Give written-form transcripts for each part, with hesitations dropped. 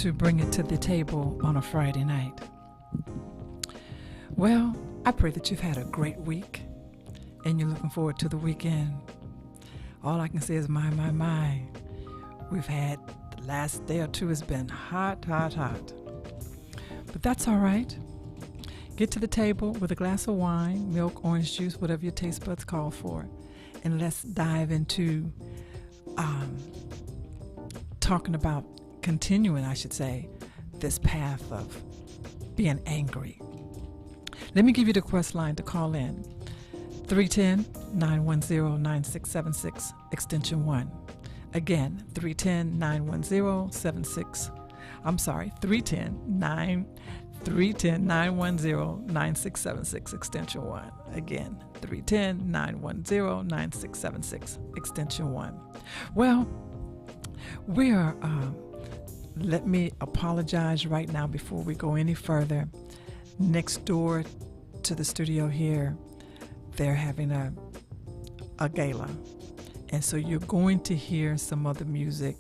to bring it to the table on a Friday night. Well, I pray that you've had a great week and you're looking forward to the weekend. All I can say is my. We've had the last day or two has been hot. But that's all right. Get to the table with a glass of wine, milk, orange juice, whatever your taste buds call for. And let's dive into continuing, I should say, this path of being angry. Let me give you the quest line to call in. 310-910-9676, extension 1. Again, 310-910-9676, extension 1. Again, 310-910-9676, extension 1. Well, we are, let me apologize right now before we go any further. Next door to the studio here, they're having a gala. And so you're going to hear some other music.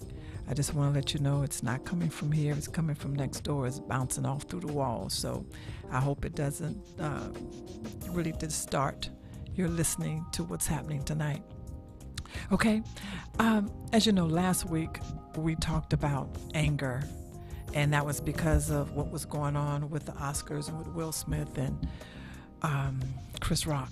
I just want to let you know it's not coming from here. It's coming from next door. It's bouncing off through the walls. So I hope it doesn't really distort your listening to what's happening tonight. Okay. As you know, last week we talked about anger. And that was because of what was going on with the Oscars and with Will Smith and Chris Rock.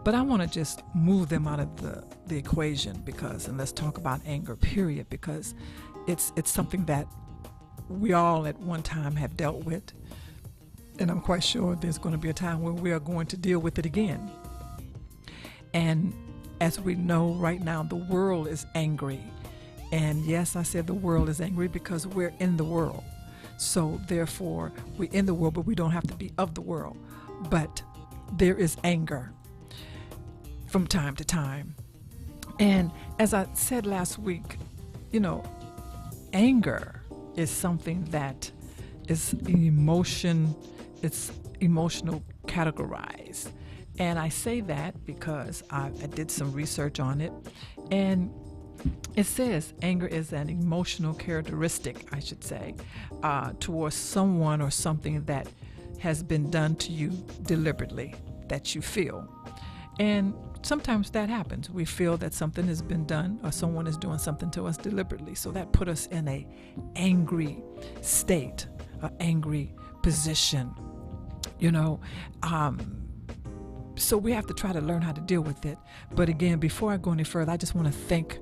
But I want to just move them out of the equation and let's talk about anger, period, because it's something that we all at one time have dealt with. And I'm quite sure there's going to be a time where we are going to deal with it again. And as we know right now, the world is angry. And yes, I said the world is angry because we're in the world. So therefore, we're in the world, but we don't have to be of the world. But there is anger from time to time. And as I said last week, anger is something that is it's emotional categorized. And I say that because I did some research on it, and it says anger is an emotional characteristic, I should say, towards someone or something that has been done to you deliberately, that you feel. And sometimes that happens. We feel that something has been done or someone is doing something to us deliberately. So that put us in an angry state, an angry position, So we have to try to learn how to deal with it. But again, before I go any further, I just want to thank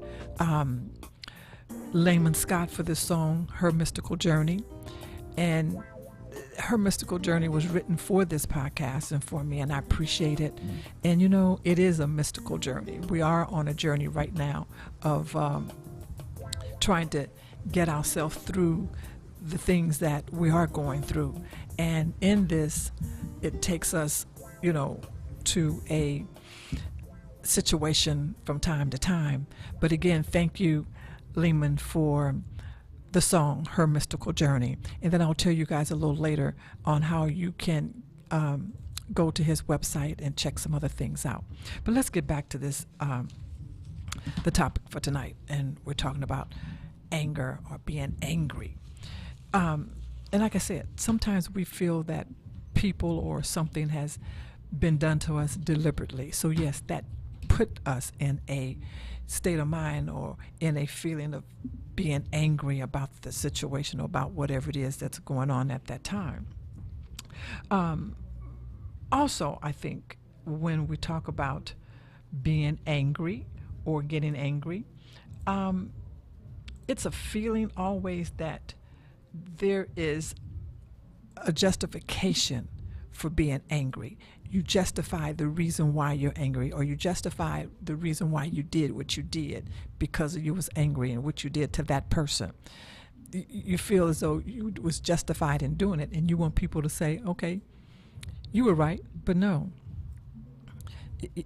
Layman Scott for this song, Her Mystical Journey. And Her Mystical Journey was written for this podcast and for me, and I appreciate it. And it is a mystical journey. We are on a journey right now of trying to get ourselves through the things that we are going through. And in this, it takes us, to a situation from time to time. But again, thank you, Lehman, for the song, Her Mystical Journey. And then I'll tell you guys a little later on how you can go to his website and check some other things out. But let's get back to this, the topic for tonight. And we're talking about anger or being angry. And like I said, sometimes we feel that people or something has been done to us deliberately. So yes, that put us in a state of mind or in a feeling of being angry about the situation or about whatever it is that's going on at that time. Also, I think when we talk about being angry or getting angry, it's a feeling always that there is a justification for being angry. You justify the reason why you're angry, or you justify the reason why you did what you did because you was angry and what you did to that person. You feel as though you was justified in doing it, and you want people to say, okay, you were right, but no.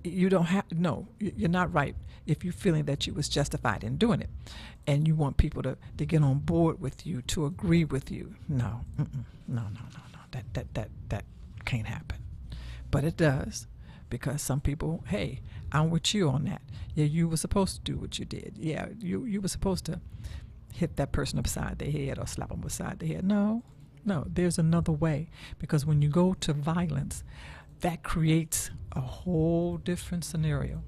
You don't have, no, you're not right if you're feeling that you was justified in doing it. And you want people to get on board with you, to agree with you. No, no. That can't happen. But it does, because some people, hey, I'm with you on that. Yeah, you were supposed to do what you did. Yeah, you were supposed to hit that person upside the head or slap them upside the head. No, no, there's another way. Because when you go to violence, that creates a whole different scenario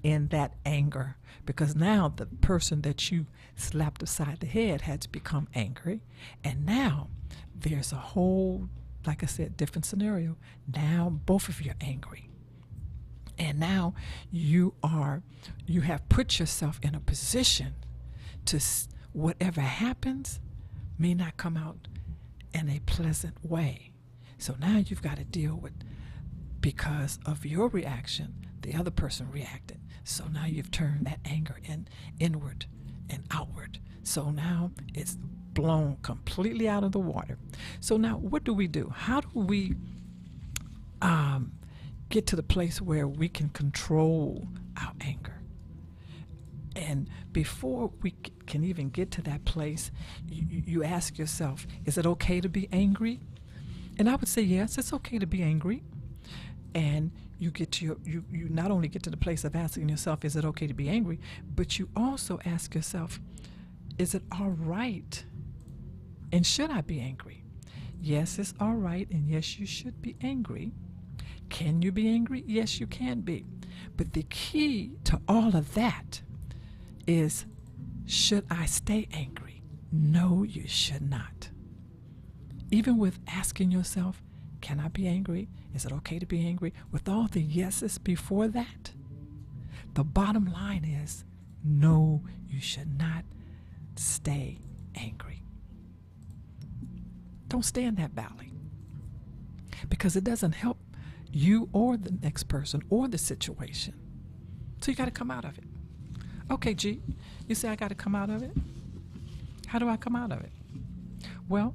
in that anger. Because now the person that you slapped upside the head has become angry. And now there's a whole, like I said, different scenario. Now both of you are angry. And now you have put yourself in a position to, whatever happens may not come out in a pleasant way. So now you've got to deal with, because of your reaction, the other person reacted. So now you've turned that anger inward and outward. So now it's blown completely out of the water. So now what do we do? How do we get to the place where we can control our anger? And before we can even get to that place, you ask yourself, is it okay to be angry? And I would say, yes, it's okay to be angry. And you not only get to the place of asking yourself, is it okay to be angry, but you also ask yourself, is it all right? And should I be angry? Yes, it's all right, and yes, you should be angry. Can you be angry? Yes, you can be. But the key to all of that is, should I stay angry? No, you should not. Even with asking yourself, can I be angry? Is it okay to be angry? With all the yeses before that, the bottom line is, no, you should not stay angry. Don't stay in that valley, because it doesn't help you or the next person or the situation. So you got to come out of it. Okay, G, you say I got to come out of it? How do I come out of it? Well,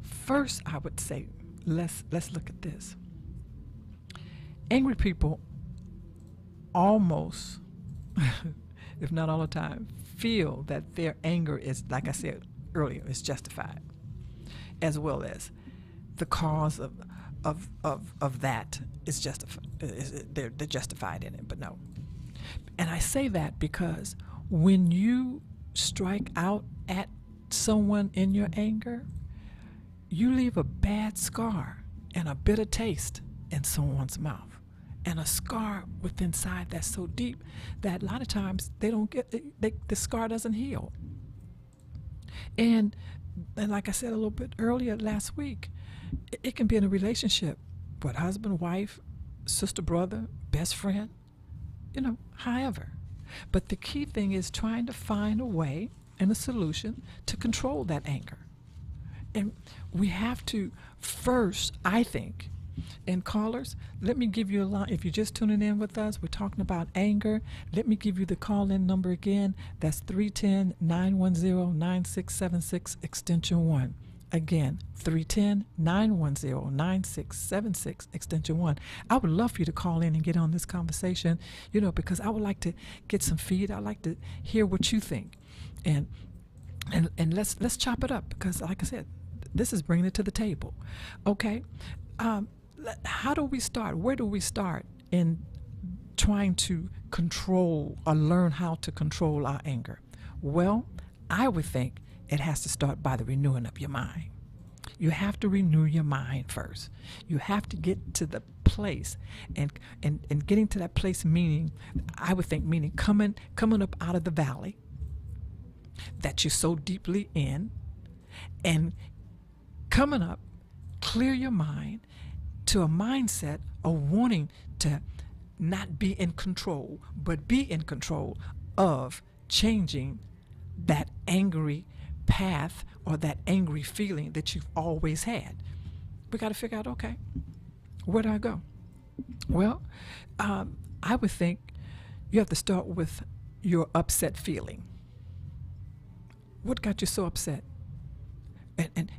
first I would say, let's look at this. Angry people almost, if not all the time, feel that their anger is, like I said earlier, is justified, as well as the cause of that is justified. They're justified in it, but no. And I say that because when you strike out at someone in your anger, you leave a bad scar and a bitter taste in someone's mouth, and a scar within inside that's so deep that a lot of times the scar doesn't heal. And like I said a little bit earlier last week, it can be in a relationship with husband, wife, sister, brother, best friend, however. But the key thing is trying to find a way and a solution to control that anger. And we have to first, I think, and callers, let me give you a line. If you're just tuning in with us, we're talking about anger. Let me give you the call-in number again. That's 310-910-9676, extension 1. Again, 310-910-9676, extension 1. I would love for you to call in and get on this conversation, because I would like to get some feed. I'd like to hear what you think. And let's chop it up, because like I said, this is bringing it to the table. Okay? How do we start? Where do we start in trying to control or learn how to control our anger? Well, I would think it has to start by the renewing of your mind. You have to renew your mind first. You have to get to the place, and getting to that place meaning, I would think, meaning coming up out of the valley that you're so deeply in, and coming up, clear your mind to a mindset of wanting to not be in control, but be in control of changing that angry path or that angry feeling that you've always had. We got to figure out, okay, where do I go? Well, I would think you have to start with your upset feeling. What got you so upset and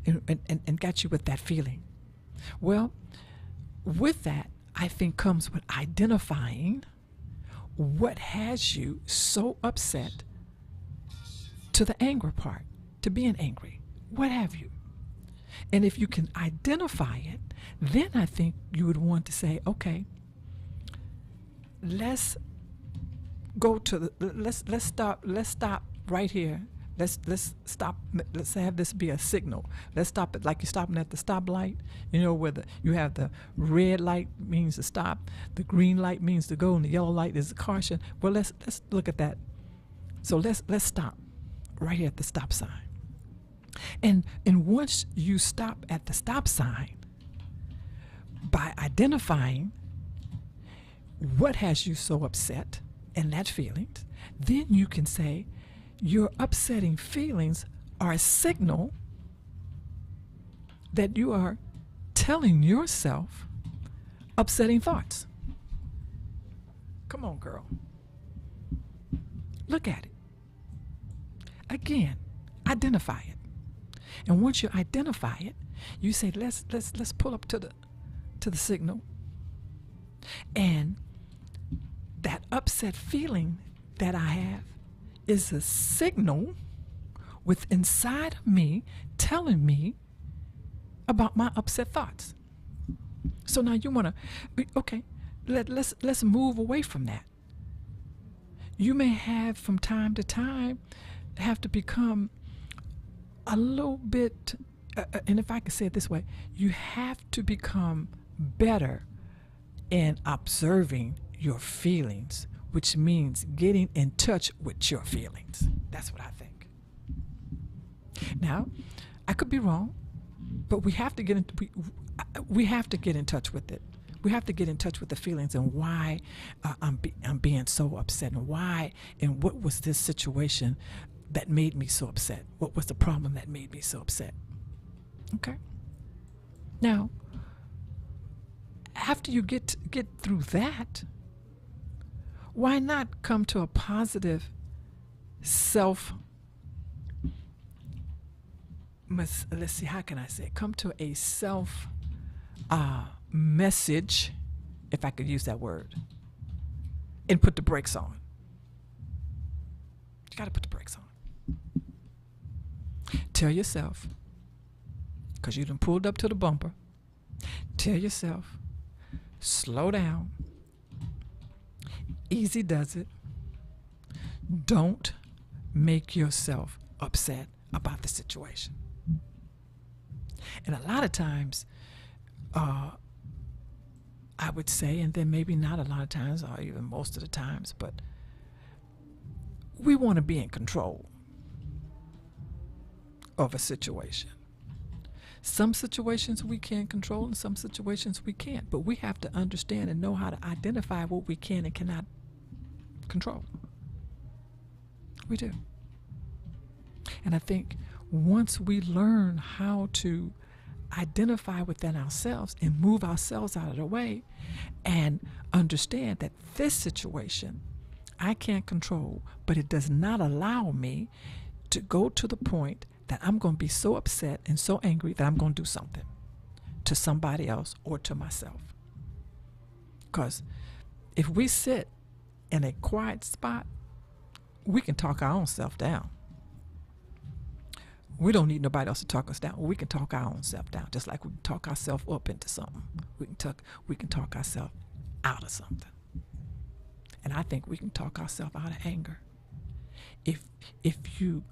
got you with that feeling? Well, with that, I think comes with identifying what has you so upset to the anger part, to being angry. What have you? And if you can identify it, then I think you would want to say, okay, let's go to let's stop right here Let's stop. Let's have this be a signal. Let's stop it like you're stopping at the stoplight. You know, where you have the red light means to stop, the green light means to go, and the yellow light is a caution. Well, let's look at that. So let's stop right here at the stop sign. And once you stop at the stop sign, by identifying what has you so upset and that feelings, then you can say your upsetting feelings are a signal that you are telling yourself upsetting thoughts. Come on, girl. Look at it. Again, identify it. And once you identify it, you say, let's pull up to the signal. And that upset feeling that I have is a signal with inside of me telling me about my upset thoughts. So now you want to, okay, let's move away from that. You may have from time to time have to become a little bit, and if I can say it this way, you have to become better in observing your feelings, which means getting in touch with your feelings. That's what I think. Now, I could be wrong, but we have to get in, we have to get in touch with it. We have to get in touch with the feelings and why I'm being so upset, and why and what was this situation that made me so upset? What was the problem that made me so upset? Okay. Now, after you get through that, why not come to a positive let's see, how can I say it? Come to a self message, if I could use that word, and put the brakes on. You got to put the brakes on. Tell yourself, because you done pulled up to the bumper, tell yourself, slow down. Easy does it. Don't make yourself upset about the situation. And a lot of times, I would say, and then maybe not a lot of times, or even most of the times, but we want to be in control of a situation. Some situations we can control and some situations we can't, but we have to understand and know how to identify what we can and cannot control. We do. And I think once we learn how to identify within ourselves and move ourselves out of the way and understand that this situation I can't control, but it does not allow me to go to the point that I'm going to be so upset and so angry that I'm going to do something to somebody else or to myself. Because if we sit in a quiet spot, we can talk our own self down. We don't need nobody else to talk us down. We can talk our own self down, just like we can talk ourselves up into something. We can talk ourselves out of something. And I think we can talk ourselves out of anger. If you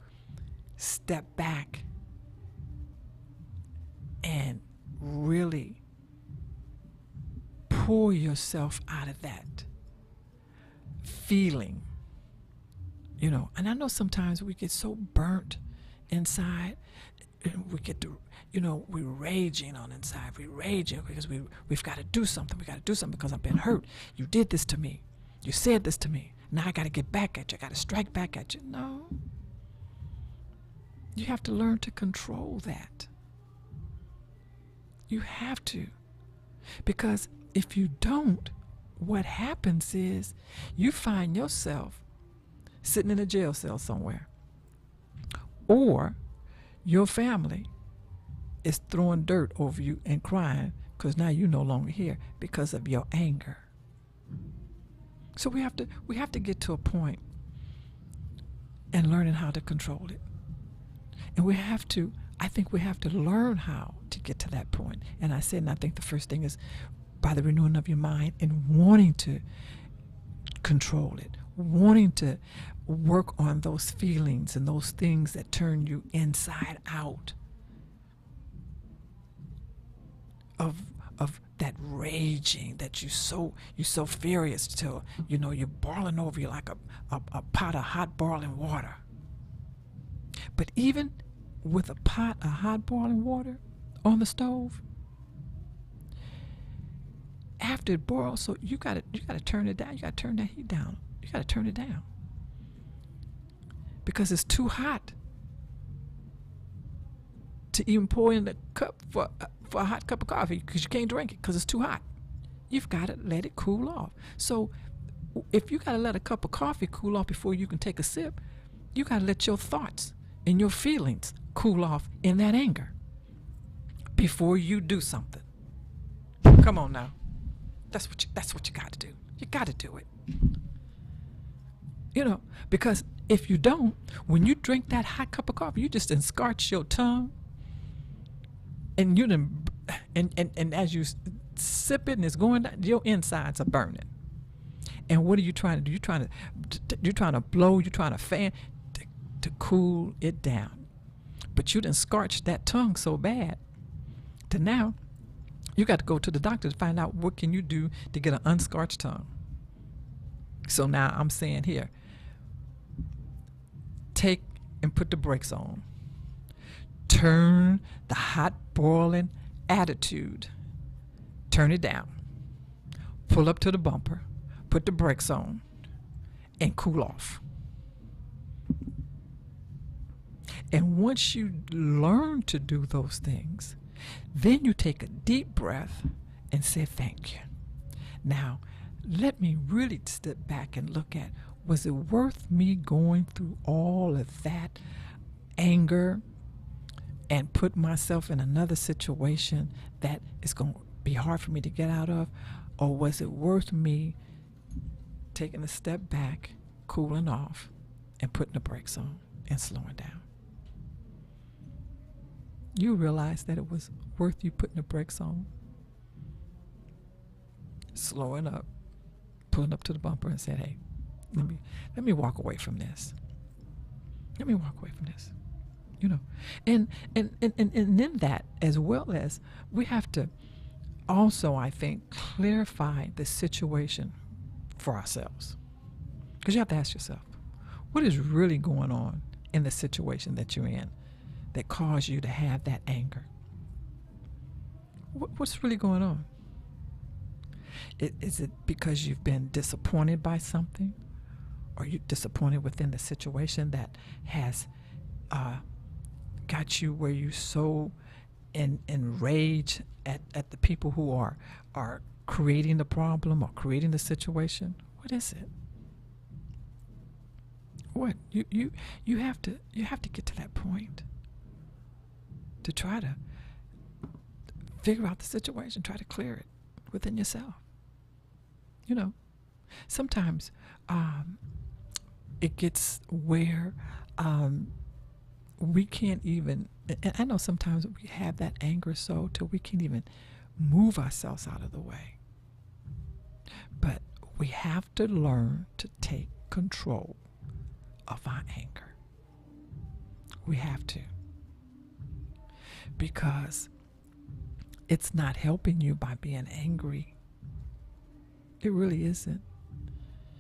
step back and really pull yourself out of that feeling, and I know sometimes we get so burnt inside, and we get to, we're raging on inside. We're raging because we've got to do something. We got to do something because I've been hurt. You did this to me. You said this to me. Now I got to get back at you. I got to strike back at you. No. You have to learn to control that. You have to. Because if you don't, what happens is you find yourself sitting in a jail cell somewhere. Or your family is throwing dirt over you and crying because now you're no longer here because of your anger. So we have to get to a point and learning how to control it. And I think we have to learn how to get to that point. And I think the first thing is by the renewing of your mind and wanting to control it, wanting to work on those feelings and those things that turn you inside out of that raging that you're so furious till you're boiling over you like a pot of hot boiling water. But even with a pot of hot boiling water on the stove, after it boils, so you gotta turn it down. You gotta turn that heat down. You gotta turn it down because it's too hot to even pour in the cup for a hot cup of coffee, because you can't drink it because it's too hot. You've got to let it cool off. So if you got to let a cup of coffee cool off before you can take a sip, you got to let your thoughts and your feelings cool off in that anger before you do something. Come on now. That's what you got to do. You got to do it. Because if you don't, when you drink that hot cup of coffee, you just scorch your tongue, and and as you sip it and it's going down, your insides are burning. And what are you trying to do? You're trying to blow. You're trying to fan to cool it down. But you done scorched that tongue so bad to now you got to go to the doctor to find out what can you do to get an unscorched tongue. So now I'm saying here, take and put the brakes on. Turn the hot boiling attitude. Turn it down. Pull up to the bumper. Put the brakes on and cool off. And once you learn to do those things, then you take a deep breath and say thank you. Now, let me really step back and look at, was it worth me going through all of that anger and put myself in another situation that is going to be hard for me to get out of? Or was it worth me taking a step back, cooling off, and putting the brakes on and slowing down? You realize that it was worth you putting the brakes on, slowing up, pulling up to the bumper and saying, hey, let me walk away from this. Let me walk away from this. And in that, as well as we have to also, I think, clarify the situation for ourselves. Because you have to ask yourself, what is really going on in the situation that you're in that caused you to have that anger? What's really going on? Is it because you've been disappointed by something? Or you're disappointed within the situation that has got you where you're so enraged at the people who are creating the problem or creating the situation? What is it? What you have to get to that point to try to figure out the situation, try to clear it within yourself. Sometimes it gets where we can't even, and I know sometimes we have that anger so till we can't even move ourselves out of the way. But we have to learn to take control of our anger. We have to. Because it's not helping you by being angry. It really isn't.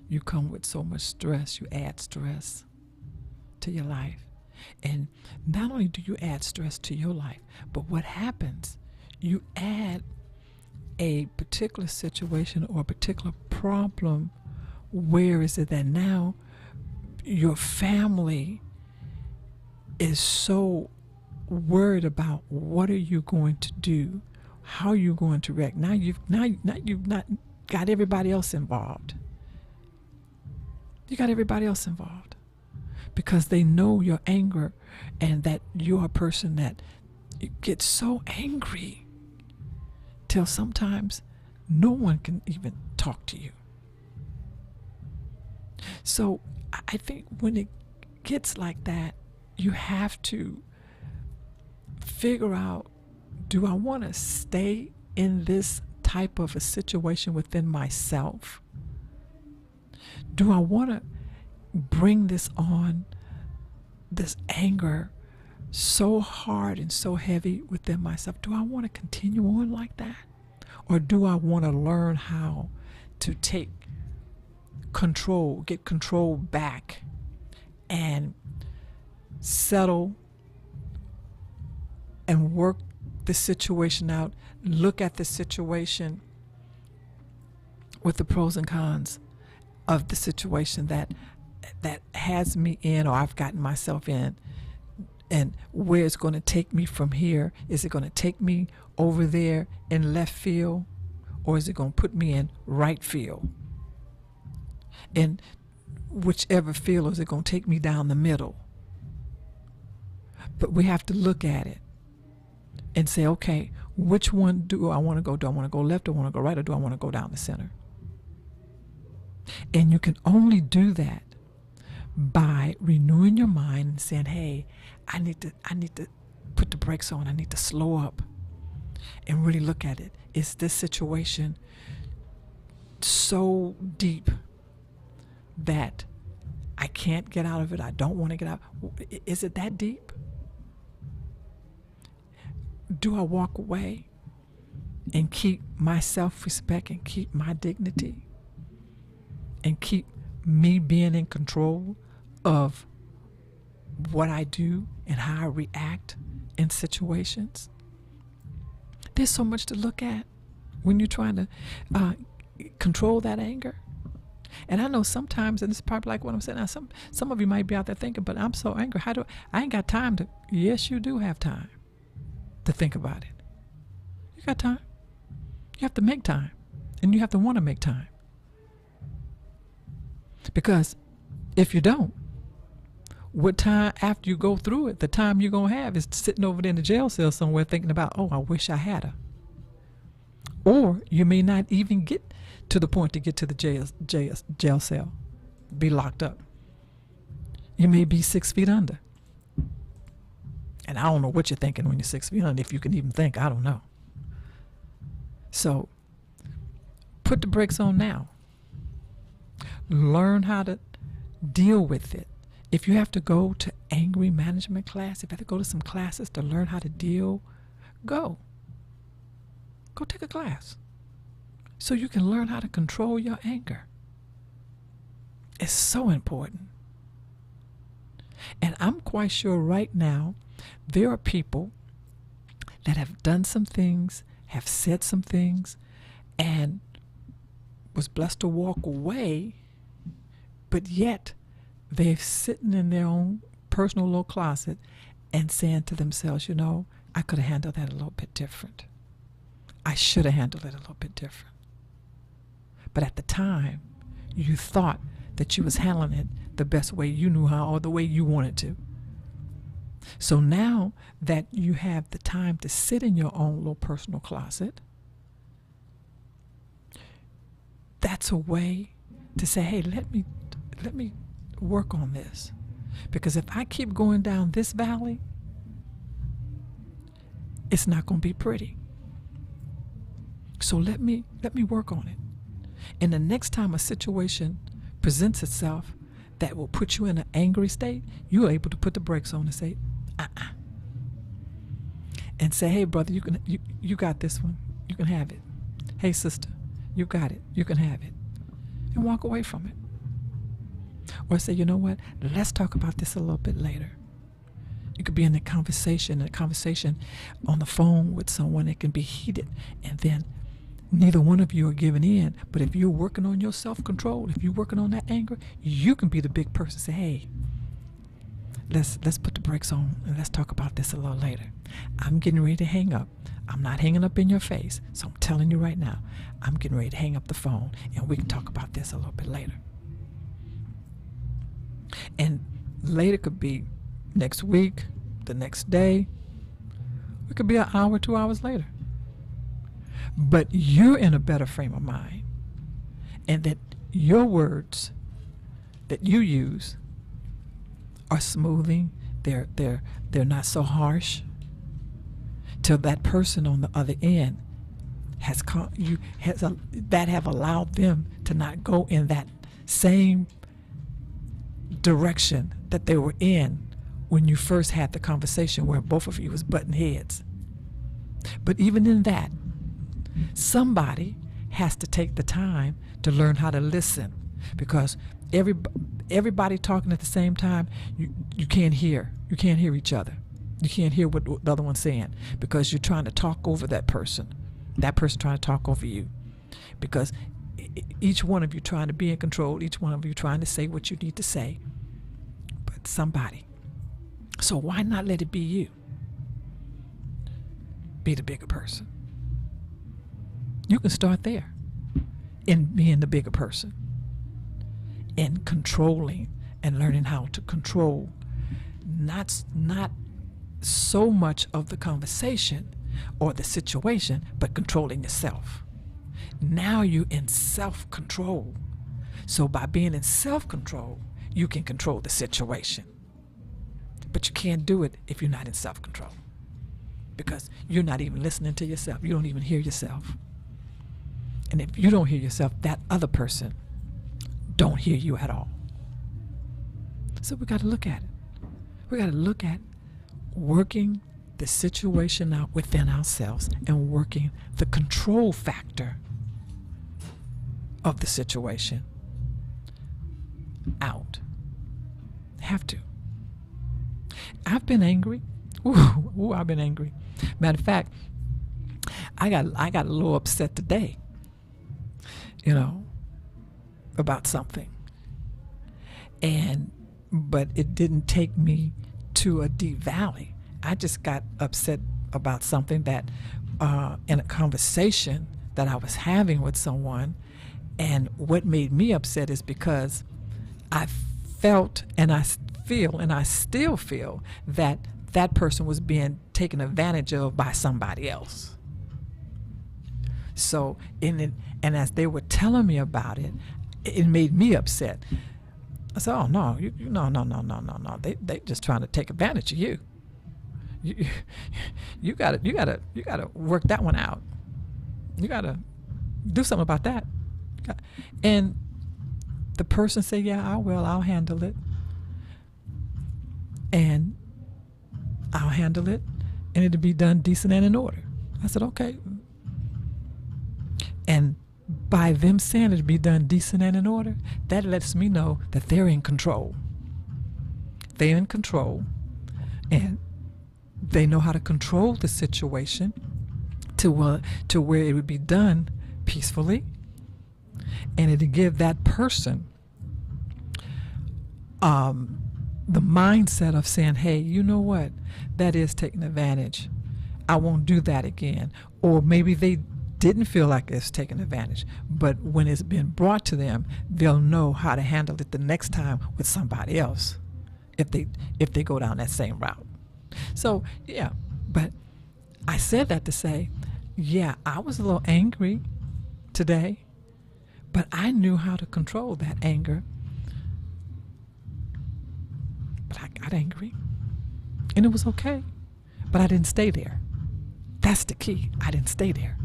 You come with so much stress, you add stress to your life. And not only do you add stress to your life, but what happens, you add a particular situation or a particular problem. Where is it that now your family is so worried about what are you going to do, how are you going to react? Now you've not got everybody else involved. You got everybody else involved because they know your anger and that you're a person that gets so angry till sometimes no one can even talk to you. So I think when it gets like that, you have to figure out, do I want to stay in this type of a situation within myself? Do I want to bring this on, this anger, so hard and so heavy within myself? Do I want to continue on like that? Or do I want to learn how to take control, get control back, and settle and work the situation out, look at the situation with the pros and cons of the situation that has me in, or I've gotten myself in, and where it's going to take me from here. Is it going to take me over there in left field, or is it going to put me in right field? And whichever field, is it going to take me down the middle? But we have to look at it and say, okay, which one do I want to go? Do I want to go left, or want to go right, or do I want to go down the center? And you can only do that by renewing your mind and saying, hey, I need to put the brakes on. I need to slow up and really look at it. Is this situation so deep that I can't get out of it? I don't want to get out. Is it that deep? Do I walk away and keep my self-respect and keep my dignity and keep me being in control of what I do and how I react in situations? There's so much to look at when you're trying to control that anger. And I know sometimes, and it's probably like what I'm saying now, some of you might be out there thinking, but I'm so angry. I ain't got time to. Yes, you do have time to think about it. You got time. You have to make time, and you have to want to make time. Because if you don't, what time after you go through it, the time you're going to have is sitting over there in the jail cell somewhere thinking about, oh, I wish I had her. Or you may not even get to the point to get to the jail cell, be locked up. You may be 6 feet under. And I don't know what you're thinking when you're 6 feet under, if you can even think, I don't know. So put the brakes on now. Learn how to deal with it. If you have to go to anger management class, if you have to go to some classes to learn how to deal, go take a class so you can learn how to control your anger. It's so important. And I'm quite sure right now there are people that have done some things, have said some things, and was blessed to walk away, but yet they're sitting in their own personal little closet and saying to themselves, you know, I could have handled that a little bit different. I should have handled it a little bit different. But at the time, you thought that you was handling it the best way you knew how, or the way you wanted to. So now that you have the time to sit in your own little personal closet, that's a way to say, hey, let me work on this. Because if I keep going down this valley, it's not going to be pretty. So let me work on it. And the next time a situation presents itself that will put you in an angry state, you're able to put the brakes on and say, and say, hey, brother, you got this one. You can have it. Hey, sister, you got it. You can have it. And walk away from it. Or say, you know what? Let's talk about this a little bit later. You could be in a conversation on the phone with someone that can be heated, and then neither one of you are giving in. But if you're working on your self-control, if you're working on that anger, you can be the big person. Say, hey, let's put the brakes on and let's talk about this a little later. I'm getting ready to hang up. I'm not hanging up in your face, so I'm telling you right now, I'm getting ready to hang up the phone, and we can talk about this a little bit later. And later could be next week, the next day. It could be an hour, 2 hours later. But you're in a better frame of mind, and that your words that you use are smoothing. They're not so harsh. Till that person on the other end have allowed them to not go in that same direction that they were in when you first had the conversation where both of you was butting heads. But even in that, somebody has to take the time to learn how to listen, because everybody talking at the same time, you can't hear. You can't hear each other. You can't hear what the other one's saying, because you're trying to talk over that person trying to talk over you, because each one of you trying to be in control, each one of you trying to say what you need to say, but somebody. So why not let it be you? Be the bigger person. You can start there in being the bigger person, in controlling and learning how to control not so much of the conversation or the situation, but controlling yourself. Now you're in self-control. So by being in self-control, you can control the situation. But you can't do it if you're not in self-control, because you're not even listening to yourself. You don't even hear yourself. And if you don't hear yourself, that other person don't hear you at all. So we got to look at it. We got to look at working the situation out within ourselves and working the control factor of the situation out. Have to. I've been angry. Ooh, I've been angry. Matter of fact, I got a little upset today, about something. But it didn't take me to a deep valley. I just got upset about something that in a conversation that I was having with someone. And what made me upset is because I felt and I feel and I still feel that that person was being taken advantage of by somebody else. So and as they were telling me about it, it made me upset. I said, "Oh no, no! They just trying to take advantage of you. You gotta work that one out. You gotta do something about that." And the person said, "Yeah, I will. I'll handle it. And I'll handle it, and it'll be done decent and in order." I said, "Okay." And by them saying it'll be done decent and in order, that lets me know that they're in control. They're in control, and they know how to control the situation to where it would be done peacefully, and it'll give that person the mindset of saying, "Hey, you know what? That is taking advantage. I won't do that again." Or maybe they didn't feel like it's taking advantage, but when it's been brought to them, they'll know how to handle it the next time with somebody else if they go down that same route. So yeah, but I said that to say, yeah, I was a little angry today, but I knew how to control that anger. But I got angry, and it was okay, but I didn't stay there. That's the key. I didn't stay there.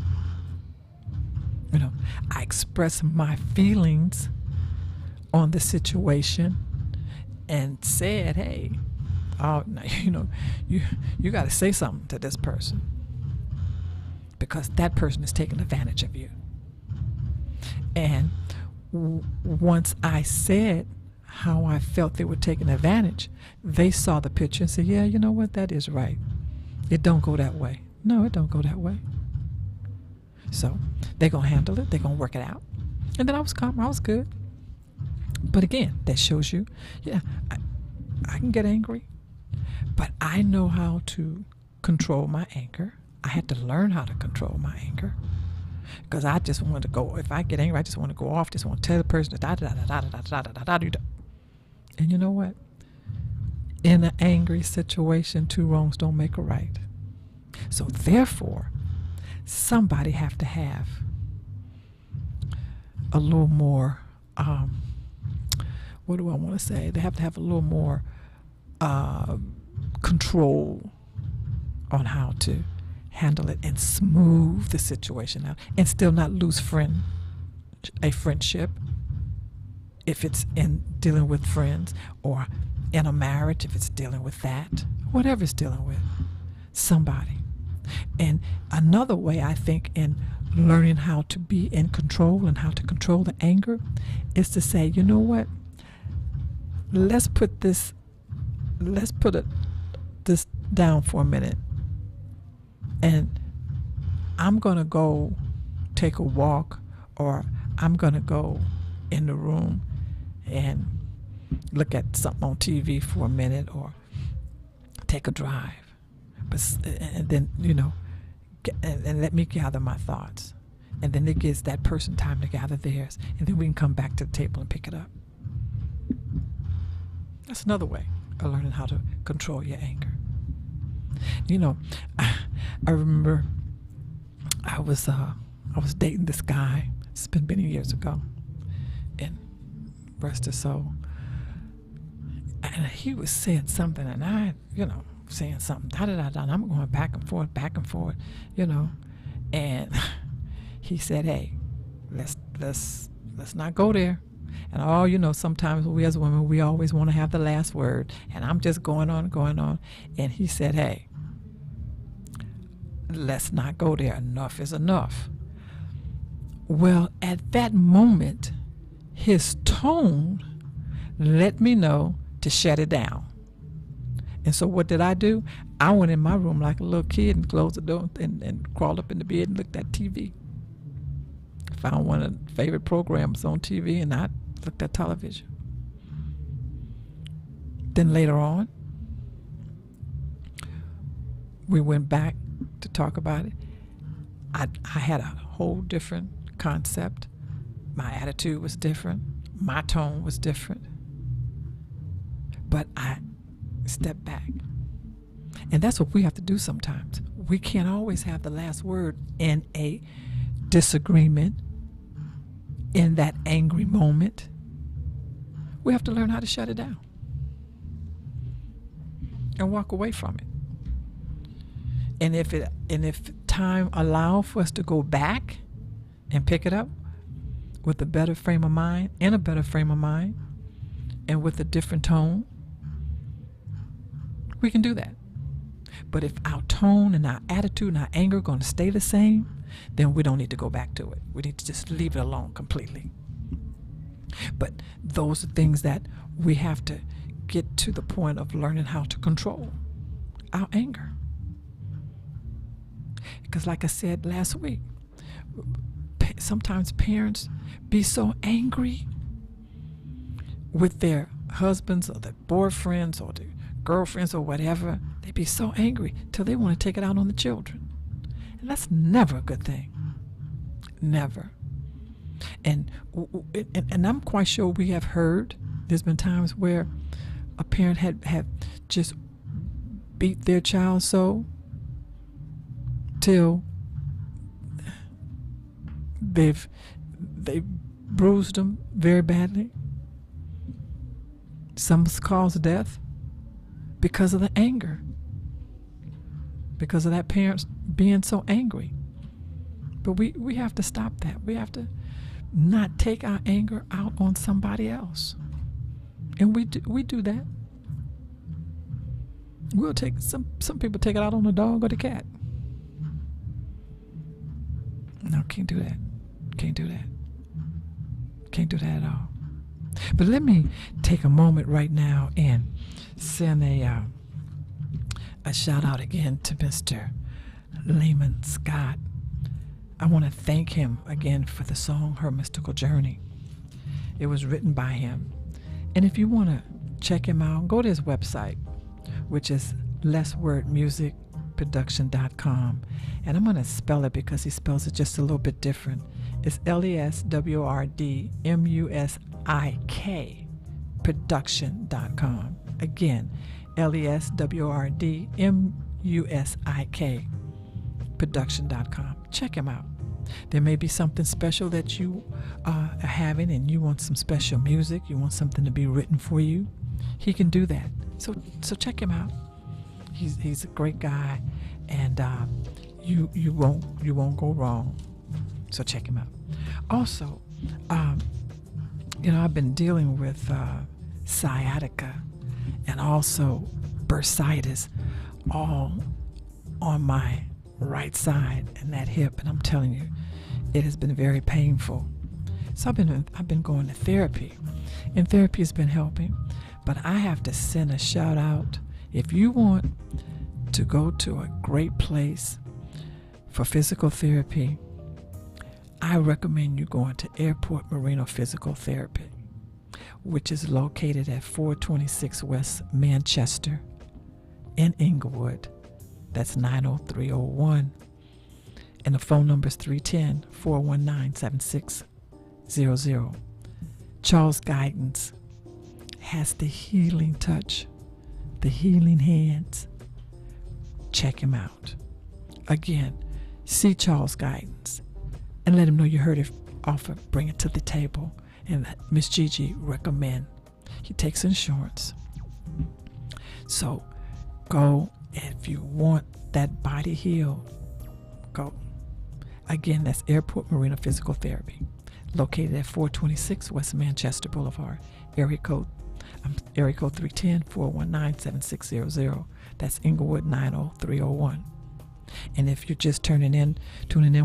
I expressed my feelings on the situation and said, "Hey, you got to say something to this person, because that person is taking advantage of you." And once I said how I felt they were taking advantage, they saw the picture and said, "Yeah, you know what? That is right. It don't go that way." No, it don't go that way. So they're going to handle it. They're going to work it out. And then I was calm. I was good. But again, that shows you, yeah, I can get angry, but I know how to control my anger. I had to learn how to control my anger, because I just wanted to go. If I get angry, I just want to go off. Just want to tell the person And you know what? In an angry situation, two wrongs don't make a right. So therefore, somebody have to have a little more, what do I want to say? They have to have a little more control on how to handle it and smooth the situation out, and still not lose a friendship, if it's in dealing with friends, or in a marriage, if it's dealing with that, whatever it's dealing with, somebody. And another way, I think, in learning how to be in control and how to control the anger is to say, you know what? Let's put this down for a minute, and I'm going to go take a walk, or I'm going to go in the room and look at something on TV for a minute, or take a drive. And then, and let me gather my thoughts. And then it gives that person time to gather theirs. And then we can come back to the table and pick it up. That's another way of learning how to control your anger. I remember I was dating this guy. It's been many years ago. And rest his soul. And he was saying something, and I, saying something, and I'm going back and forth, and he said, hey, let's not go there. And sometimes we as women, we always want to have the last word, and I'm just going on, and he said, hey, let's not go there. Enough is enough. Well, at that moment, his tone let me know to shut it down. And so what did I do? I went in my room like a little kid and closed the door and crawled up in the bed and looked at TV. Found one of the favorite programs on TV, and I looked at television. Then later on, we went back to talk about it. I had a whole different concept. My attitude was different. My tone was different. But I stepped back. And that's what we have to do sometimes. We can't always have the last word in a disagreement, in that angry moment. We have to learn how to shut it down and walk away from it. And if time allows for us to go back and pick it up with a better frame of mind, and with a different tone, we can do that. But if our tone and our attitude and our anger are going to stay the same, then we don't need to go back to it. We need to just leave it alone completely. But those are things that we have to get to the point of learning how to control our anger. Because like I said last week, sometimes parents be so angry with their husbands or their boyfriends or their girlfriends or whatever. They be so angry till they want to take it out on the children. And that's never a good thing. Never. And I'm quite sure we have heard, there's been times where a parent had just beat their child so till they've bruised them very badly. Some's caused death because of the anger, because of that parent being so angry. But we have to stop that. We have to not take our anger out on somebody else. And we do that. We'll take some people take it out on the dog or the cat. No, can't do that. Can't do that. Can't do that at all. But let me take a moment right now and send a shout out again to Mr. Lehman Scott. I want to thank him again for the song, Her Mystical Journey. It was written by him. And if you want to check him out, go to his website, which is lesswordmusicproduction.com. And I'm going to spell it because he spells it just a little bit different. It's LESWORDMUSIK production.com. Again, LESWORDMUSIK production.com. Check him out. There may be something special that you are having and you want some special music, you want something to be written for you. He can do that. So check him out. He's a great guy, and you won't go wrong. So check him out. Also, I've been dealing with sciatica and also bursitis all on my right side and that hip, and I'm telling you, it has been very painful. So I've been going to therapy, and therapy has been helping. But I have to send a shout out. If you want to go to a great place for physical therapy, I recommend you going to Airport Marino Physical Therapy, which is located at 426 West Manchester in Inglewood. That's 90301. And the phone number is 310-419-7600. Charles Guidance has the healing touch, the healing hands. Check him out. Again, see Charles Guidance and let him know you heard it offer. Bring it to the table. And Miss Gigi recommend. He takes insurance. So go, if you want that body healed, go. Again, that's Airport Marina Physical Therapy, located at 426 West Manchester Boulevard, area code 310-419-7600. That's Inglewood 90301. And if you're just tuning in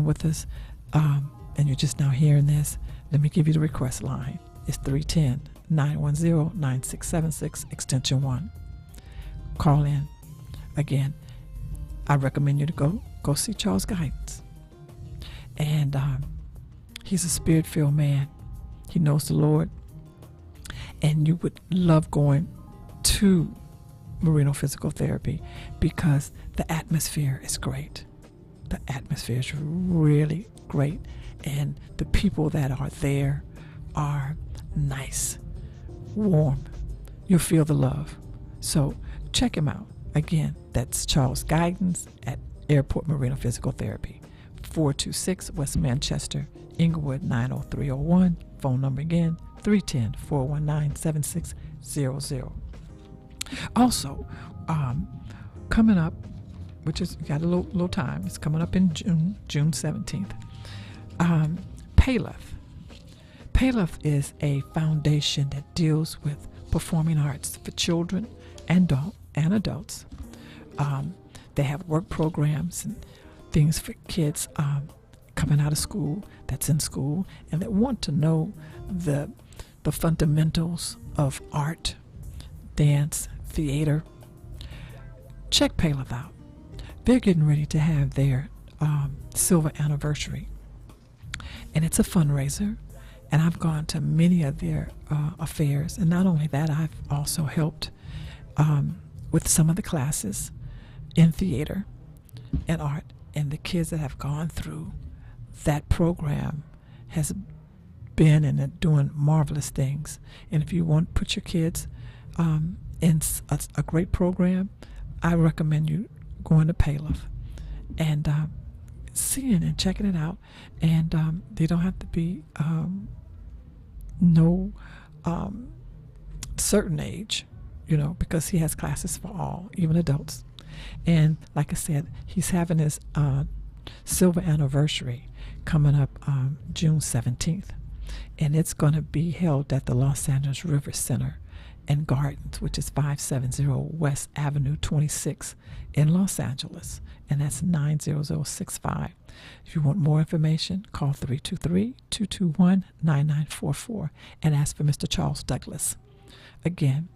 with us, and you're just now hearing this, let me give you the request line. It's 310-910-9676, extension 1. Call in. Again, I recommend you to go see Charles Guidance. And he's a spirit-filled man. He knows the Lord. And you would love going to Marino Physical Therapy because the atmosphere is great. The atmosphere is really great. And the people that are there are nice, warm. You'll feel the love. So check him out. Again, that's Charles Guidance at Airport Marina Physical Therapy, 426 West Manchester, Inglewood 90301. Phone number again, 310-419-7600. Also, coming up, which is got a little time, it's coming up in June 17th. Payleth. Payleth is a foundation that deals with performing arts for children and adults. They have work programs and things for kids coming out of school, that's in school, and that want to know the fundamentals of art, dance, theater. Check Payleth out. They're getting ready to have their silver anniversary, and it's a fundraiser. And I've gone to many of their affairs, and not only that, I've also helped with some of the classes in theater and art. And the kids that have gone through that program has been and are doing marvelous things. And if you want to put your kids in a great program, I recommend you going to Payleth and seeing and checking it out. And they don't have to be certain age, because he has classes for all, even adults. And like I said, he's having his silver anniversary coming up June 17th. And it's going to be held at the Los Angeles River Center and Gardens, which is 570 West Avenue 26 in Los Angeles. And that's 90065. If you want more information, call 323-221-9944 and ask for Mr. Charles Douglas. Again,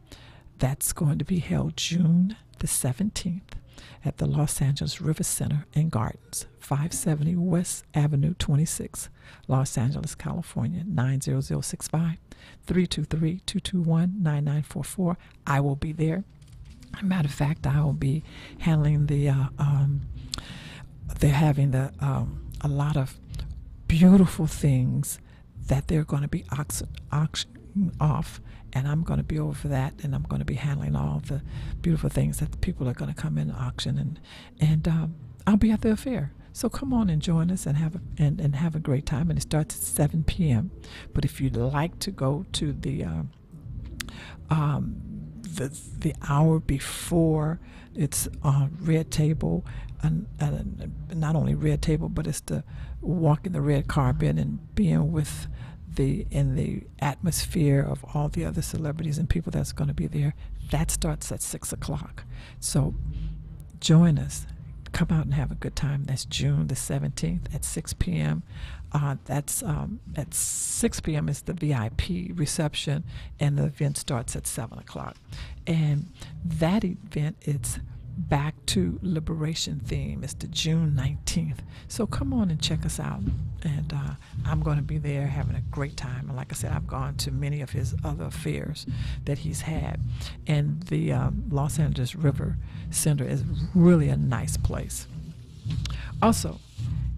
that's going to be held June the 17th at the Los Angeles River Center and Gardens, 570 West Avenue 26, Los Angeles, California, 90065, 323-221-9944. I will be there. As a matter of fact, I will be handling they're having a lot of beautiful things that they're going to be auctioning off. And I'm going to be over for that, and I'm going to be handling all the beautiful things that the people are going to come in auction, and I'll be at the affair. So come on and join us and have a great time. And it starts at 7 p.m. But if you'd like to go to the hour before, it's red table, and not only red table, but it's the walking the red carpet and being with the atmosphere of all the other celebrities and people that's going to be there. That starts at 6 o'clock. So join us. Come out and have a good time. That's June the 17th at 6 p.m. That's at 6 p.m. is the VIP reception, and the event starts at 7 o'clock. And that event, it's back to liberation theme. It's the June 19th. So come on and check us out. And I'm going to be there having a great time. And like I said, I've gone to many of his other affairs that he's had. And the Los Angeles River Center is really a nice place. Also,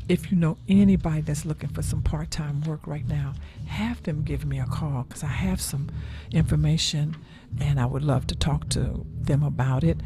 if you know anybody that's looking for some part-time work right now, have them give me a call, because I have some information and I would love to talk to them about it.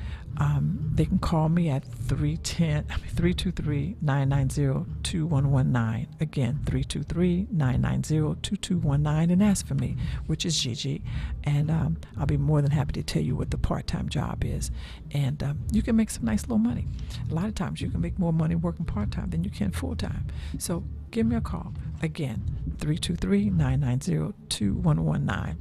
They can call me at 323-990-2119. Again, 323-990-2219, and ask for me, which is Gigi. And I'll be more than happy to tell you what the part-time job is. And you can make some nice little money. A lot of times you can make more money working part-time than you can full-time. So give me a call. Again, 323-990-2119.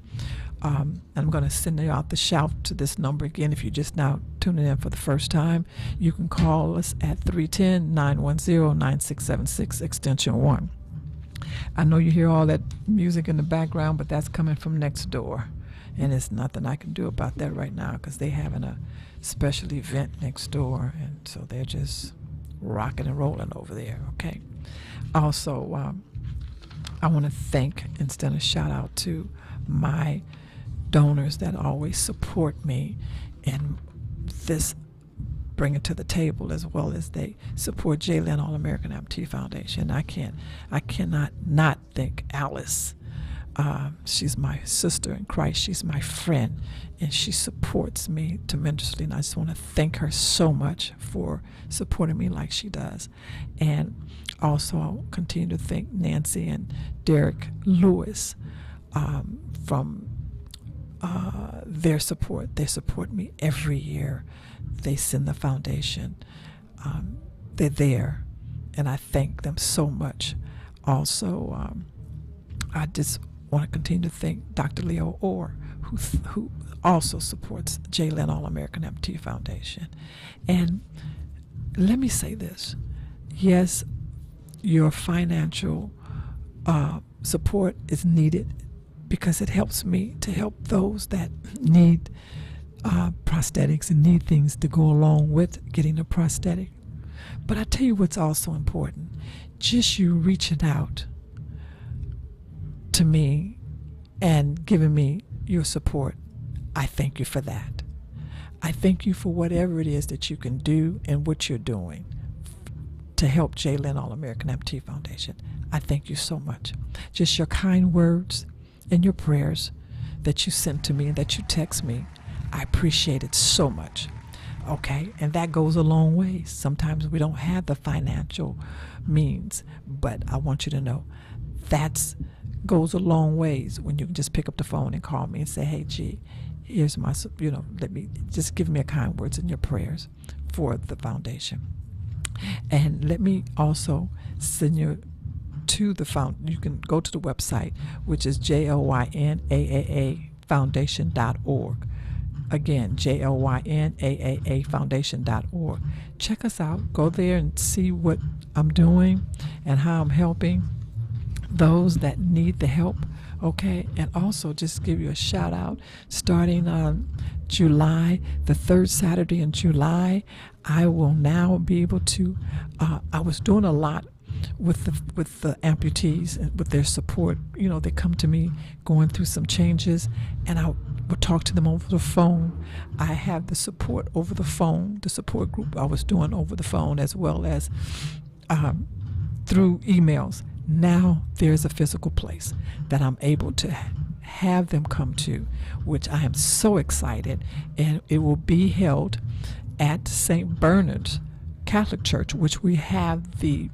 I'm going to send you out the shout to this number again. If you're just now tuning in for the first time, you can call us at 310-910-9676, extension 1. I know you hear all that music in the background, but that's coming from next door. And there's nothing I can do about that right now, because they're having a special event next door. And so they're just rocking and rolling over there, okay? Also, I want to thank and send a shout out to my donors that always support me and this bring it to the table, as well as they support Jaylen All-American Amputee Foundation. I cannot not thank Alice. She's my sister in Christ. She's my friend, and she supports me tremendously, and I just want to thank her so much for supporting me like she does. And also I'll continue to thank Nancy and Derek Lewis from their support. They support me every year. They send the foundation. They're there, and I thank them so much. Also, I just want to continue to thank Dr. Leo Orr, who also supports Jaylen All-American Amputee Foundation. And let me say this. Yes, your financial support is needed, because it helps me to help those that need prosthetics and need things to go along with getting a prosthetic. But I tell you what's also important. Just you reaching out to me and giving me your support, I thank you for that. I thank you for whatever it is that you can do and what you're doing to help Jaylen All-American Amputee Foundation. I thank you so much. Just your kind words and your prayers that you send to me and that you text me, I appreciate it so much. Okay, and that goes a long way. Sometimes we don't have the financial means, but I want you to know that goes a long ways when you can just pick up the phone and call me and say, hey, G, here's my, let me just give me a kind words and your prayers for the foundation. And let me also send you to the you can go to the website, which is JLYNAAAfoundation.org. Again, JLYNAAAfoundation.org. Check us out. Go there and see what I'm doing and how I'm helping those that need the help. Okay, and also just give you a shout out. Starting on July, the third Saturday in July, I will now be able to. I was doing a lot with the amputees and with their support. They come to me going through some changes, and I would talk to them over the phone. I have the support over the phone, the support group I was doing over the phone, as well as through emails. Now there's a physical place that I'm able to have them come to, which I am so excited, and it will be held at St. Bernard's Catholic Church, which we have the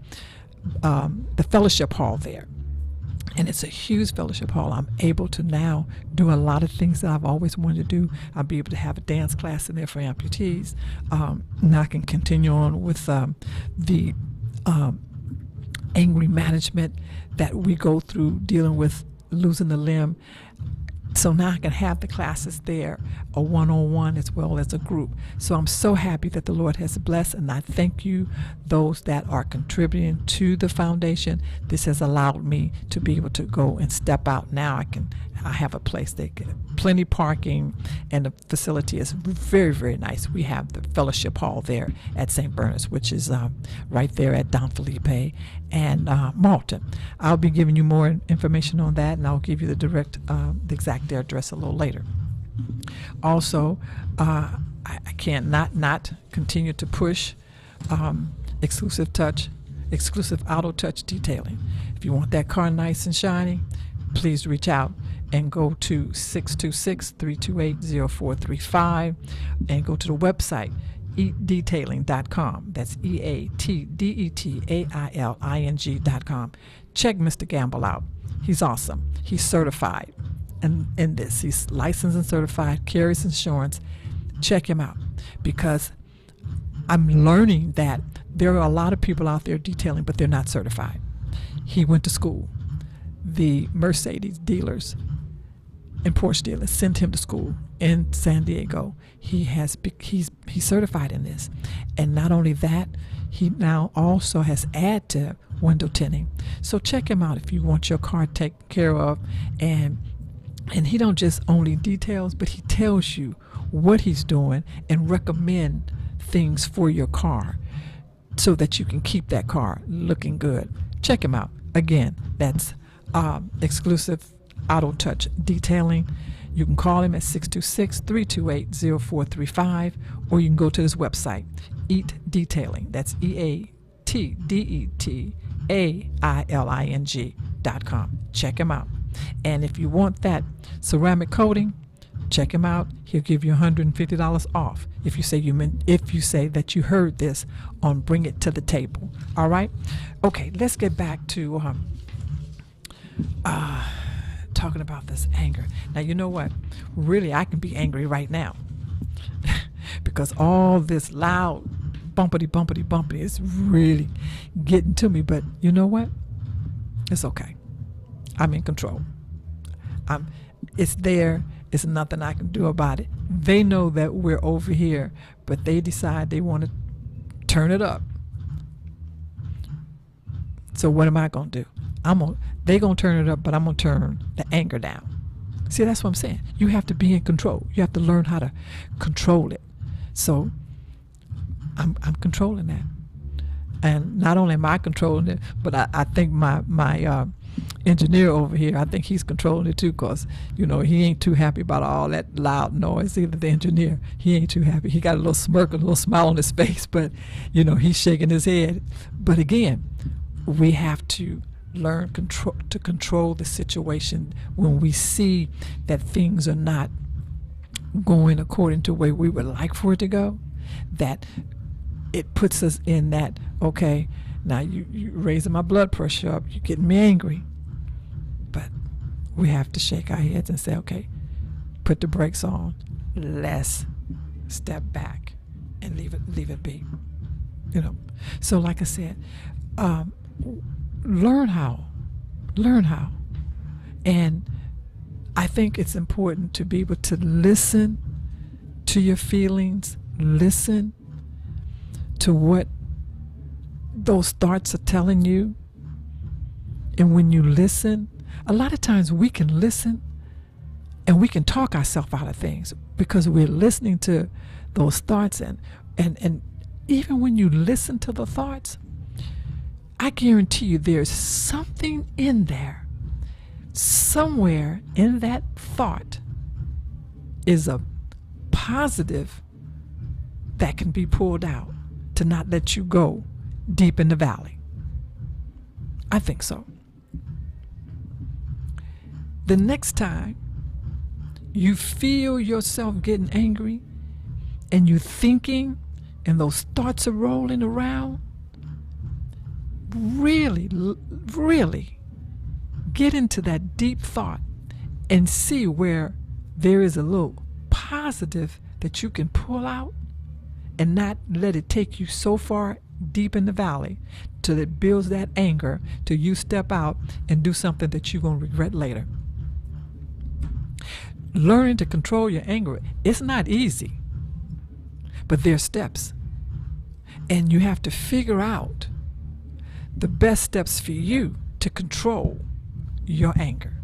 fellowship hall there. And it's a huge fellowship hall. I'm able to now do a lot of things that I've always wanted to do. I'll be able to have a dance class in there for amputees. Now I can continue on with the angry management that we go through dealing with losing a limb. So now I can have the classes there, a one-on-one as well as a group. So I'm so happy that the Lord has blessed, and I thank you, those that are contributing to the foundation. This has allowed me to be able to go and step out. Now I have a place that get plenty parking, and the facility is very, very nice. We have the fellowship hall there at St. Bernard's, which is right there at Don Felipe and Malton. I'll be giving you more information on that, and I'll give you the exact address a little later. Also, I can't not continue to push exclusive auto touch detailing. If you want that car nice and shiny, please reach out and go to 626-328-0435 and go to the website eatdetailing.com. That's EATDETAILING.com. Check Mr. Gamble out. He's awesome. He's certified in this. He's licensed and certified, carries insurance. Check him out, because I'm learning that there are a lot of people out there detailing, but they're not certified. He went to school. The Mercedes dealers and Porsche dealers sent him to school in San Diego. He's certified in this, and not only that, he now also has added to window tinting. So check him out if you want your car taken care of, and he don't just only details, but he tells you what he's doing and recommend things for your car so that you can keep that car looking good. Check him out. Again, that's exclusive auto touch detailing. You can call him at 626-328-0435, or you can go to his website, Eat Detailing. That's EATDETAILING.com. Check him out. And if you want that ceramic coating, check him out. He'll give you $150 off if you say that you heard this on Bring It to the Table. All right. Okay, let's get back to talking about this anger. Now, you know what? Really, I can be angry right now because all this loud bumpity is really getting to me. But you know what? It's okay. I'm in control. It's there. It's nothing I can do about it. They know that we're over here, but they decide they want to turn it up. So what am I going to do? They're going to turn it up, but I'm going to turn the anger down. See, that's what I'm saying. You have to be in control. You have to learn how to control it. So I'm controlling that. And not only am I controlling it, but I think my engineer over here, I think he's controlling it too, because, he ain't too happy about all that loud noise. Either the engineer, he ain't too happy. He got a little smirk, a little smile on his face, but, he's shaking his head. But again, we have to learn to control the situation when we see that things are not going according to the way we would like for it to go. That it puts us in that, okay, now you raising my blood pressure up, you're getting me angry. But we have to shake our heads and say, okay, put the brakes on. Let's step back and leave it be. So like I said, learn how. And I think it's important to be able to listen to your feelings, listen to what those thoughts are telling you. And when you listen, a lot of times we can listen and we can talk ourselves out of things because we're listening to those thoughts. And even when you listen to the thoughts, I guarantee you there's something in there. Somewhere in that thought is a positive that can be pulled out to not let you go deep in the valley. I think so. The next time you feel yourself getting angry and you're thinking and those thoughts are rolling around, really get into that deep thought and see where there is a little positive that you can pull out and not let it take you so far deep in the valley till it builds that anger till you step out and do something that you're going to regret later. learning to control your anger, it's not easy, but there are steps. And you have to figure out the best steps for you to control your anger.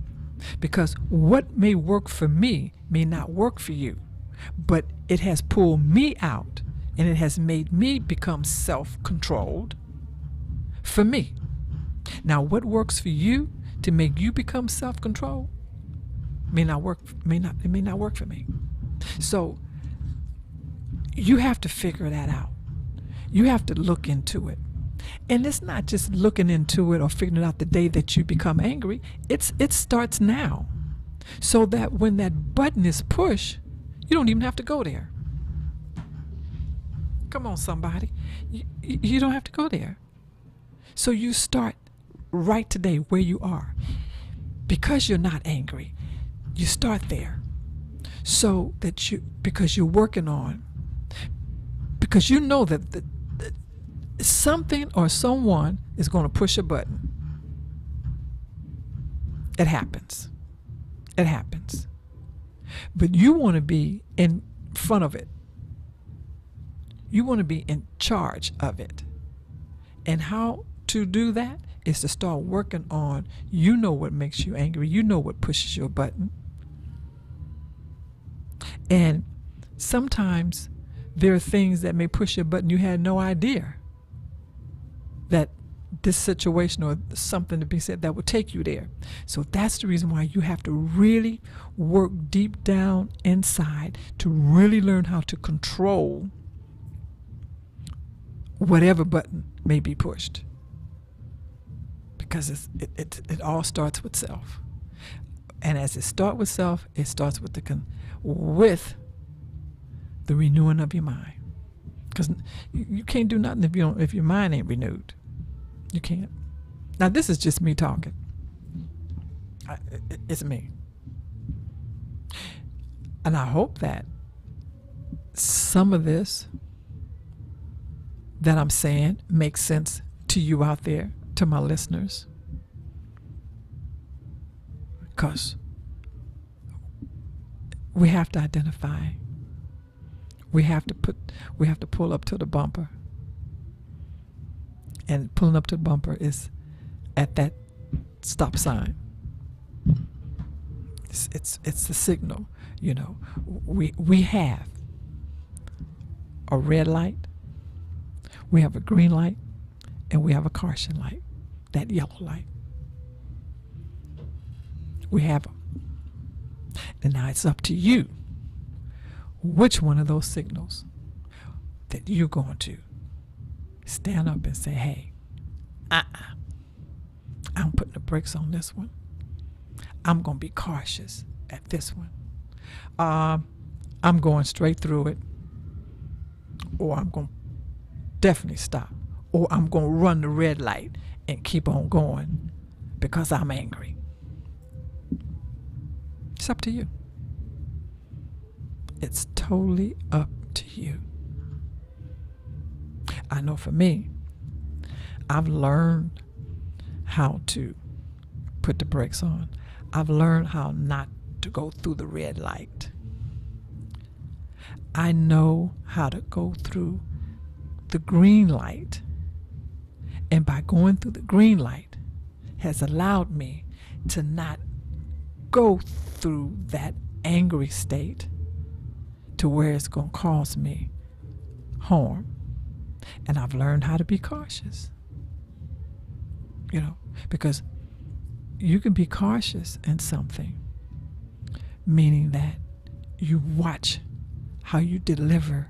Because what may work for me may not work for you, but it has pulled me out and it has made me become self-controlled for me. Now, what works for you to make you become self-controlled may not work for me. So you have to figure that out. You have to look into it. And it's not just looking into it or figuring out the day that you become angry. It starts now. So that when that button is pushed, you don't even have to go there. Come on, somebody. You don't have to go there. So you start right today where you are. Because you're not angry, you start there. So that because you're working on, because you know that something or someone is going to push a button. It happens. It happens. But you want to be in front of it. You want to be in charge of it. And how to do that is to start working on, you know what makes you angry. You know what pushes your button. And sometimes there are things that may push your button you had no idea that this situation or something to be said that will take you there. So that's the reason why you have to really work deep down inside to really learn how to control whatever button may be pushed. Because it all starts with self. And as it starts with self, it starts with the renewing of your mind. Because you can't do nothing if your mind ain't renewed. You can't. Now this is just me talking. It's me. And I hope that some of this that I'm saying makes sense to you out there, to my listeners. Because we have to identify. We have to pull up to the bumper. And pulling up to the bumper is at that stop sign. It's the signal, you know. We have a red light, we have a green light, and we have a caution light, that yellow light. We have them. And now it's up to you which one of those signals that you're going to stand up and say, hey, I'm putting the brakes on this one. I'm going to be cautious at this one. I'm going straight through it. Or I'm going to definitely stop. Or I'm going to run the red light and keep on going because I'm angry. It's up to you. It's totally up to you. I know for me, I've learned how to put the brakes on. I've learned how not to go through the red light. I know how to go through the green light. And by going through the green light has allowed me to not go through that angry state to where it's going to cause me harm. And I've learned how to be cautious. You know, because you can be cautious in something, meaning that you watch how you deliver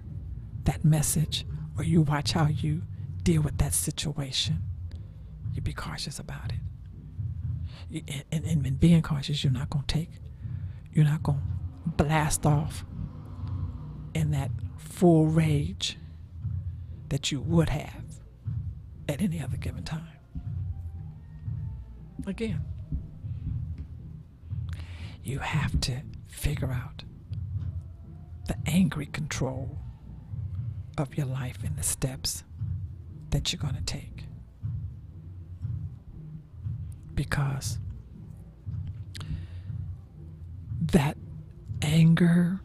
that message, or you watch how you deal with that situation. You be cautious about it. And in being cautious, you're not going to blast off in that full rage that you would have at any other given time. Again, you have to figure out the angry control of your life and the steps that you're going to take. Because that anger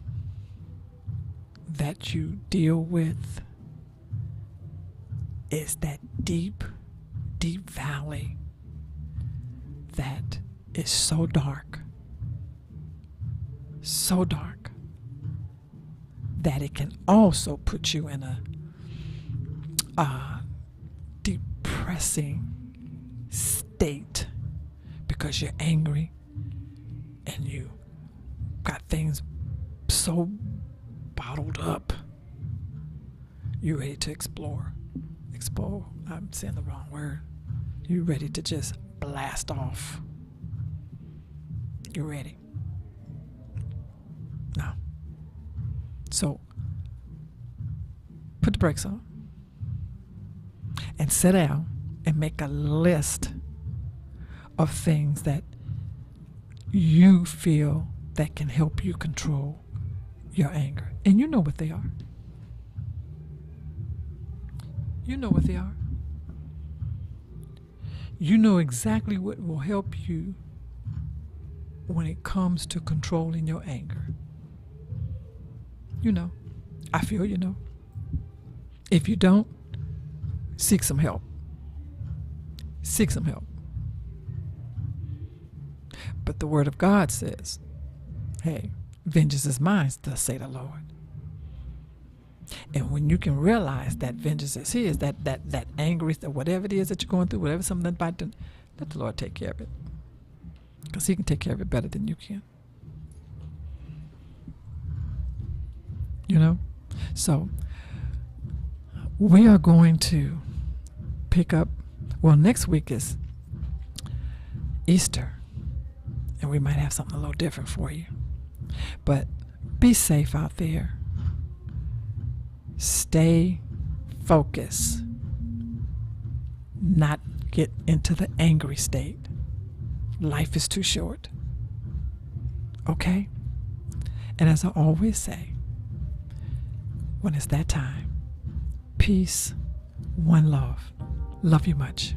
that you deal with is that deep, deep valley that is so dark that it can also put you in a depressing state because you're angry and you got things so bottled up. You're ready to explore. I'm saying the wrong word. You're ready to just blast off. You're ready. No. So put the brakes on and sit down and make a list of things that you feel that can help you control your anger. And you know what they are. You know what they are. You know exactly what will help you when it comes to controlling your anger. You know. I feel you know. If you don't, seek some help. Seek some help. But the Word of God says, hey, vengeance is mine, thus say the Lord. And when you can realize that vengeance is His, that angry, whatever it is that you're going through, whatever something about to, let the Lord take care of it. Because He can take care of it better than you can. You know? So, we are going to pick up, well, next week is Easter. And we might have something a little different for you. But be safe out there. Stay focused. Not get into the angry state. Life is too short. Okay? And as I always say, when it's that time, peace, one love. Love you much.